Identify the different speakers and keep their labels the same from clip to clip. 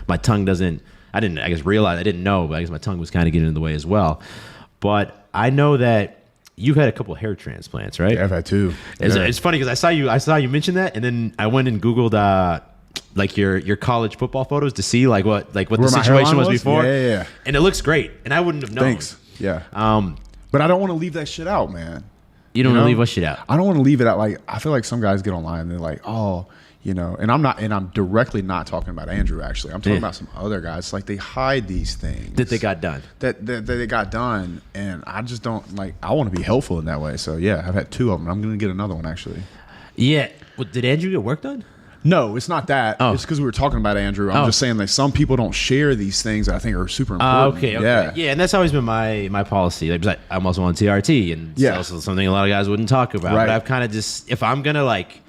Speaker 1: My tongue doesn't. I guess realize I didn't know, but I guess my tongue was kind of getting in the way as well. But I know that you've had a couple of hair transplants, right?
Speaker 2: Yeah, I've had 2.
Speaker 1: It's funny because I saw you mention that, and then I went and Googled like your college football photos to see like what the situation was before.
Speaker 2: Yeah.
Speaker 1: And it looks great, and I wouldn't have known.
Speaker 2: Thanks. Yeah. But I don't want to leave that shit out, man.
Speaker 1: You don't want to leave what shit out.
Speaker 2: I don't want to leave it out. Like, I feel like some guys get online and they're like, oh, and I'm directly not talking about Andrew, actually. I'm talking about some other guys. Like, they hide these things
Speaker 1: that they got done.
Speaker 2: That they got done, and I just don't like. I want to be helpful in that way. So yeah, I've had 2 of them. I'm gonna get another one actually.
Speaker 1: Yeah. Well, did Andrew get work done?
Speaker 2: No, it's not that. Oh. It's because we were talking about Andrew. I'm just saying that some people don't share these things that I think are super important.
Speaker 1: Okay. Yeah, and that's always been my policy. Like, I'm also on TRT, and it's also something a lot of guys wouldn't talk about. Right. But I've kind of just, if I'm gonna like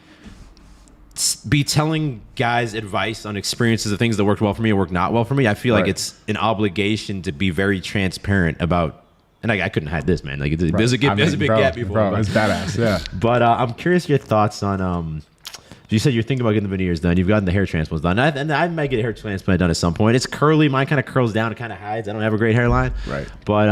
Speaker 1: be telling guys advice on experiences of things that worked well for me or worked not well for me, I feel like it's an obligation to be very transparent about. And I couldn't hide this, man. Like, there's a big gap before.
Speaker 2: Bro, it's badass. Yeah.
Speaker 1: But I'm curious your thoughts on. You said you're thinking about getting the veneers done. You've gotten the hair transplants done. And I might get a hair transplant done at some point. It's curly. Mine kind of curls down. It kind of hides. I don't have a great hairline.
Speaker 2: Right.
Speaker 1: But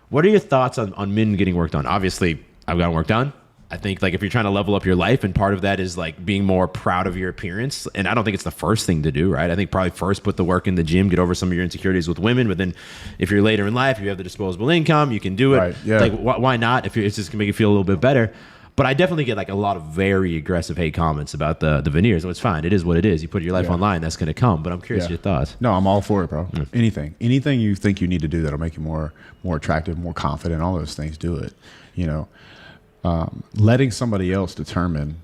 Speaker 1: what are your thoughts on men getting work done? Obviously, I've gotten work done. I think like if you're trying to level up your life, and part of that is like being more proud of your appearance. And I don't think it's the first thing to do, right? I think probably first put the work in the gym, get over some of your insecurities with women. But then if you're later in life, you have the disposable income, you can do it.
Speaker 2: Right. Yeah.
Speaker 1: Like why not? If it's just gonna make you feel a little bit better. But I definitely get like a lot of very aggressive hate comments about the veneers. So it's fine. It is what it is. You put your life online, that's going to come. But I'm curious your thoughts.
Speaker 2: No, I'm all for it, bro. Anything you think you need to do that'll make you more attractive, more confident, all those things, do it. Letting somebody else determine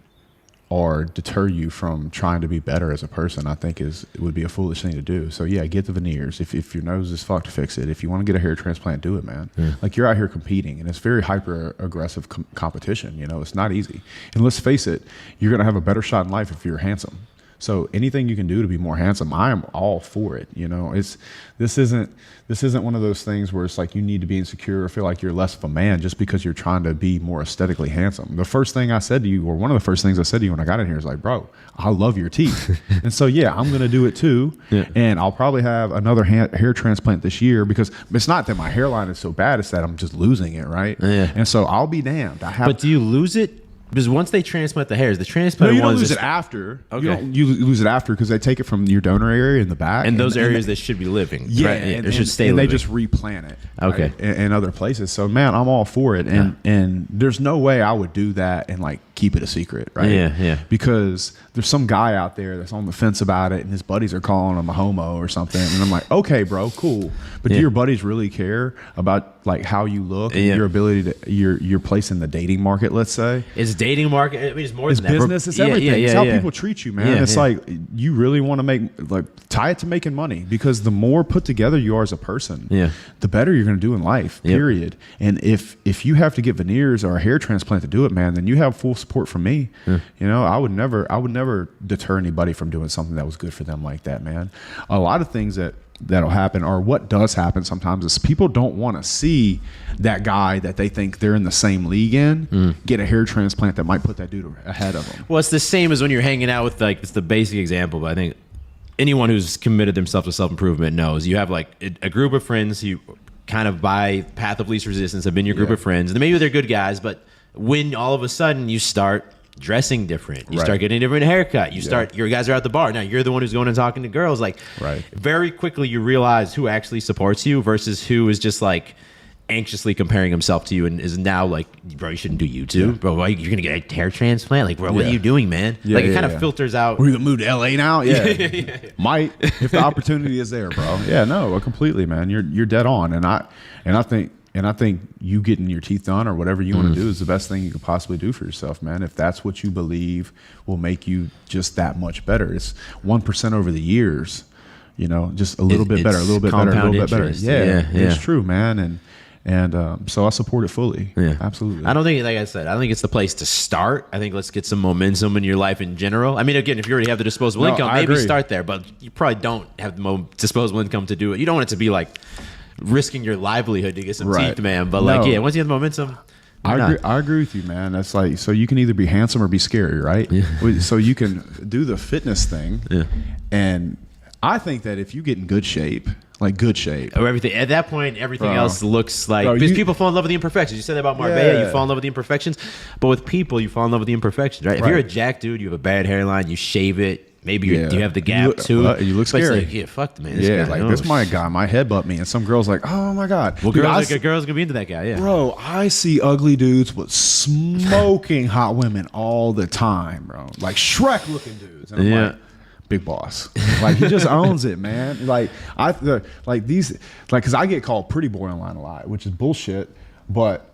Speaker 2: or deter you from trying to be better as a person, I think it would be a foolish thing to do. So yeah, get the veneers. If your nose is fucked, fix it. If you want to get a hair transplant, do it, man. Like, you're out here competing, and it's very hyper aggressive competition. It's not easy. And let's face it, you're gonna have a better shot in life if you're handsome. So anything you can do to be more handsome, I am all for it. This isn't one of those things where it's like you need to be insecure or feel like you're less of a man just because you're trying to be more aesthetically handsome. The first thing I said to you, or one of the first things I said to you when I got in here, is like, bro, I love your teeth. And so yeah, I'm gonna do it too. And I'll probably have another hair transplant this year, because it's not that my hairline is so bad, it's that I'm just losing it, right? And so I'll be damned.
Speaker 1: But do you lose it? Because once they transplant the hairs, the transplant
Speaker 2: you don't lose it after. Okay. You lose it after because they take it from your donor area in the back.
Speaker 1: And those areas that should be living.
Speaker 2: Yeah.
Speaker 1: Right?
Speaker 2: And,
Speaker 1: should stay
Speaker 2: and
Speaker 1: living.
Speaker 2: They just replant it.
Speaker 1: Okay.
Speaker 2: Right? In other places. So, man, I'm all for it. And there's no way I would do that and, like, keep it a secret, right?
Speaker 1: Yeah.
Speaker 2: Because there's some guy out there that's on the fence about it, and his buddies are calling him a homo or something. And I'm like, okay, bro, cool. But do your buddies really care about, like, how you look and your ability to, your place in the dating market, let's say?
Speaker 1: It's dating market. I mean, it's more
Speaker 2: than
Speaker 1: that.
Speaker 2: It's business. It's everything. It's how people treat you, man. It's like, you really want to tie it to making money, because the more put together you are as a person, the better you're going to do in life, period. And if you have to get veneers or a hair transplant to do it, man, then you have full support from me. I would never deter anybody from doing something that was good for them like that, man. A lot of things that'll happen, or what does happen sometimes, is people don't want to see that guy that they think they're in the same league in get a hair transplant that might put that dude ahead of them.
Speaker 1: Well, it's the same as when you're hanging out with, like, it's the basic example, but I think anyone who's committed themselves to self-improvement knows you have, like, a group of friends who kind of by path of least resistance have been your group of friends, and maybe they're good guys, but when all of a sudden you start dressing different, you start getting a different haircut, your guys are at the bar, now you're the one who's going and talking to girls, like, very quickly you realize who actually supports you versus who is just like anxiously comparing himself to you and is now like, bro, you shouldn't do YouTube, bro, you're gonna get a hair transplant, like, bro, what are you doing, man? Like, it kind of filters out.
Speaker 2: We're gonna move to LA now. Might, if the opportunity is there, bro. No, completely, man. You're dead on. And I think you getting your teeth done or whatever you want to do is the best thing you could possibly do for yourself, man. If that's what you believe will make you just that much better. It's 1% over the years, just a little bit better, a little bit better, a little bit better. It's true, man. And so I support it fully. Absolutely.
Speaker 1: I don't think, like I said, I don't think it's the place to start. I think let's get some momentum in your life in general. I mean, again, if you already have the disposable income, maybe start there, but you probably don't have the disposable income to do it. You don't want it to be like risking your livelihood to get some teeth, man. But once you have the momentum,
Speaker 2: I agree with you, man. That's like, so you can either be handsome or be scary, right? So you can do the fitness thing and I think that if you get in good shape, like good shape,
Speaker 1: or everything at that point, everything
Speaker 2: Bro.
Speaker 1: else looks like
Speaker 2: Bro,
Speaker 1: because
Speaker 2: you-
Speaker 1: people fall in love with the imperfections. You said that about Marbella,
Speaker 2: Yeah.
Speaker 1: you fall in love with the imperfections, but with people, you fall in love with the imperfections, right? If you're a
Speaker 2: Right.
Speaker 1: jack dude, you have a bad hairline, you shave it. Maybe
Speaker 2: Yeah.
Speaker 1: you have the
Speaker 2: You
Speaker 1: gap
Speaker 2: look-
Speaker 1: too.
Speaker 2: you look
Speaker 1: But it's
Speaker 2: scary.
Speaker 1: like, yeah, fuck the man. This
Speaker 2: yeah,
Speaker 1: guy,
Speaker 2: like
Speaker 1: oh,
Speaker 2: this my guy might headbutt me, and some girls like, oh my god.
Speaker 1: Well,
Speaker 2: Dude,
Speaker 1: girls gonna be into that guy. Yeah,
Speaker 2: Bro, I see ugly dudes with smoking hot women all the time, bro. Like Shrek looking dudes. And I'm
Speaker 1: Yeah.
Speaker 2: like, big boss. Like he just owns it, man. Like because I get called pretty boy online a lot, which is bullshit. But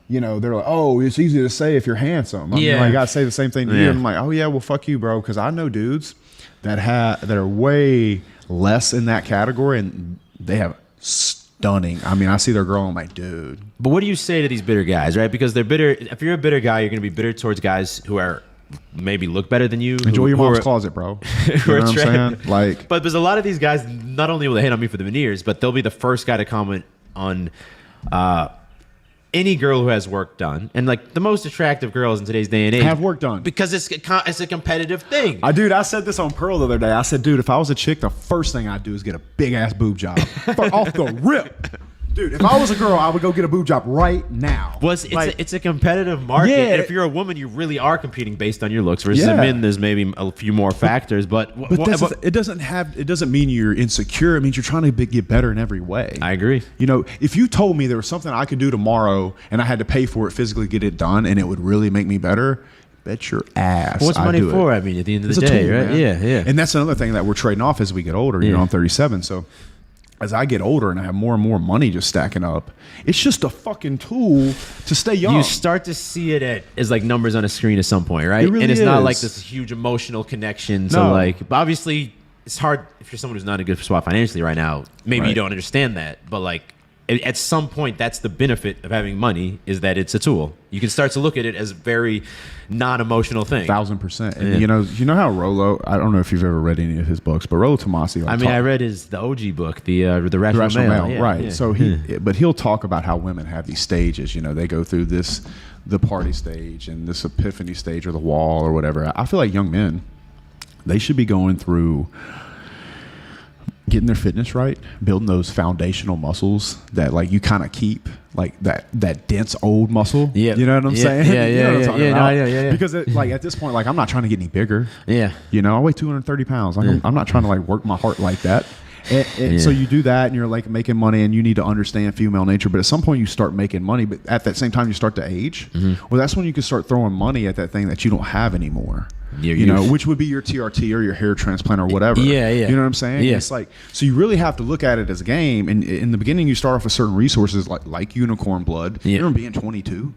Speaker 2: you know, they're like, oh, it's easy to say if you're handsome. I mean,
Speaker 1: Yeah.
Speaker 2: like, I gotta say the same thing to you.
Speaker 1: Yeah.
Speaker 2: And I'm like, oh yeah, well fuck you, bro, because I know dudes that are way less in that category, and they have stunning. I mean, I see their girl, and I'm like, dude.
Speaker 1: But what do you say to these bitter guys, right? Because they're bitter. If you're a bitter guy, you're going to be bitter towards guys who are maybe look better than you.
Speaker 2: Enjoy your
Speaker 1: who
Speaker 2: mom's
Speaker 1: are-
Speaker 2: closet, bro. You
Speaker 1: who
Speaker 2: know
Speaker 1: are
Speaker 2: what I'm
Speaker 1: trend-
Speaker 2: saying? Like,
Speaker 1: But there's a lot of these guys. Not only will they hate on me for the veneers, but they'll be the first guy to comment on any girl who has work done, and like the most attractive girls in today's day and age
Speaker 2: have work done.
Speaker 1: because it's a competitive thing.
Speaker 2: I said this on Pearl the other day. I said, dude, if I was a chick, the first thing I'd do is get a big ass boob job off the rip. Dude, if I was a girl, I would go get a boob job right now.
Speaker 1: It's a competitive market.
Speaker 2: Yeah.
Speaker 1: And if you're a woman, you really are competing based on your looks. Versus
Speaker 2: Yeah.
Speaker 1: men, there's maybe a few more factors. But
Speaker 2: it doesn't mean you're insecure. It means you're trying to get better in every way.
Speaker 1: I agree.
Speaker 2: You know, if you told me there was something I could do tomorrow and I had to pay for it physically, get it done, and it would really make me better, bet your ass.
Speaker 1: What's
Speaker 2: I'd
Speaker 1: money
Speaker 2: do it.
Speaker 1: for? I mean, at the end of
Speaker 2: It's
Speaker 1: the
Speaker 2: a
Speaker 1: day,
Speaker 2: tool,
Speaker 1: right?
Speaker 2: man.
Speaker 1: Yeah.
Speaker 2: And that's another thing that we're trading off as we get older. You
Speaker 1: Yeah.
Speaker 2: know, I'm 37, so as I get older and I have more and more money just stacking up, it's just a fucking tool to stay young.
Speaker 1: You start to see it as like numbers on a screen at some point, right?
Speaker 2: It really
Speaker 1: and it's not
Speaker 2: is.
Speaker 1: like this huge emotional connection. So
Speaker 2: No.
Speaker 1: like, but obviously, it's hard if you're someone who's not in a good spot financially right now. Maybe you
Speaker 2: Right.
Speaker 1: don't understand that, but like at some point, that's the benefit of having money is that it's a tool. You can start to look at it as a very non-emotional thing.
Speaker 2: 1,000%. And
Speaker 1: Yeah.
Speaker 2: you know how Rollo, I don't know if you've ever read any of his books, but Rollo Tomasi.
Speaker 1: I mean, I read the OG book, the Rational Male. Yeah,
Speaker 2: right?
Speaker 1: yeah.
Speaker 2: So he'll talk about how women have these stages. You know, they go through the party stage and this epiphany stage or the wall or whatever. I feel like young men, they should be going through getting their fitness right, building those foundational muscles that like you kind of keep, like that dense old muscle.
Speaker 1: Yeah.
Speaker 2: You know what I'm
Speaker 1: Yeah,
Speaker 2: saying?
Speaker 1: yeah,
Speaker 2: You
Speaker 1: yeah,
Speaker 2: know what I'm
Speaker 1: yeah,
Speaker 2: talking
Speaker 1: yeah, no,
Speaker 2: about?
Speaker 1: yeah.
Speaker 2: Because like at this point, like I'm not trying to get any bigger.
Speaker 1: Yeah.
Speaker 2: You know, I weigh 230 pounds. Like, I'm not trying to like work my heart like that. So you do that and you're like making money and you need to understand female nature. But at some point you start making money, but at that same time you start to age. Well, that's when you can start throwing money at that thing that you don't have anymore.
Speaker 1: Yeah,
Speaker 2: you know, which would be your TRT or your hair transplant or whatever.
Speaker 1: Yeah.
Speaker 2: You know what I'm saying?
Speaker 1: Yeah.
Speaker 2: It's like, so you really have to look at it as a game. And in the beginning, you start off with certain resources like unicorn blood.
Speaker 1: Yeah.
Speaker 2: You remember being 22?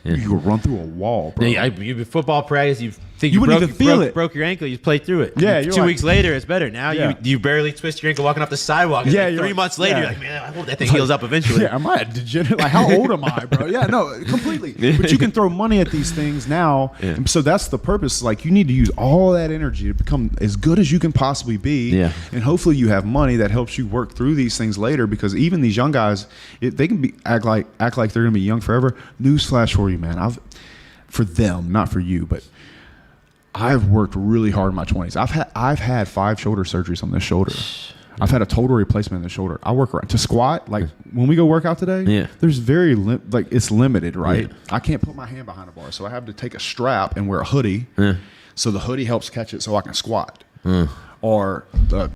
Speaker 2: You could run through a wall, bro.
Speaker 1: Yeah, you football practice. You think
Speaker 2: You
Speaker 1: you,
Speaker 2: wouldn't
Speaker 1: broke,
Speaker 2: even feel it.
Speaker 1: broke your ankle. You played through it.
Speaker 2: Yeah, you're
Speaker 1: 2
Speaker 2: like-
Speaker 1: weeks later, it's better. Now
Speaker 2: Yeah.
Speaker 1: you barely twist your ankle walking off the sidewalk. And
Speaker 2: Yeah,
Speaker 1: like
Speaker 2: you're
Speaker 1: 3
Speaker 2: like-
Speaker 1: months later,
Speaker 2: yeah.
Speaker 1: you're like, man, I hope that thing heals up eventually.
Speaker 2: Yeah, am I a degenerate? Like, how old am I, bro? Yeah, no, completely. But you can throw money at these things now.
Speaker 1: Yeah.
Speaker 2: So that's the purpose. Like, you need to use all that energy to become as good as you can possibly be.
Speaker 1: Yeah.
Speaker 2: And hopefully you have money that helps you work through these things later, because even these young guys, they can act like they're going to be young forever. Newsflash for you, man. For them, not for you, but I've worked really hard in my 20s. I've had 5 shoulder surgeries on this shoulder. I've had a total replacement in the shoulder. I work around to squat. Like when we go work out today,
Speaker 1: Yeah.
Speaker 2: there's it's limited, right?
Speaker 1: Yeah.
Speaker 2: I can't put my hand behind a bar, so I have to take a strap and wear a hoodie. So the hoodie helps catch it, so I can squat. Or the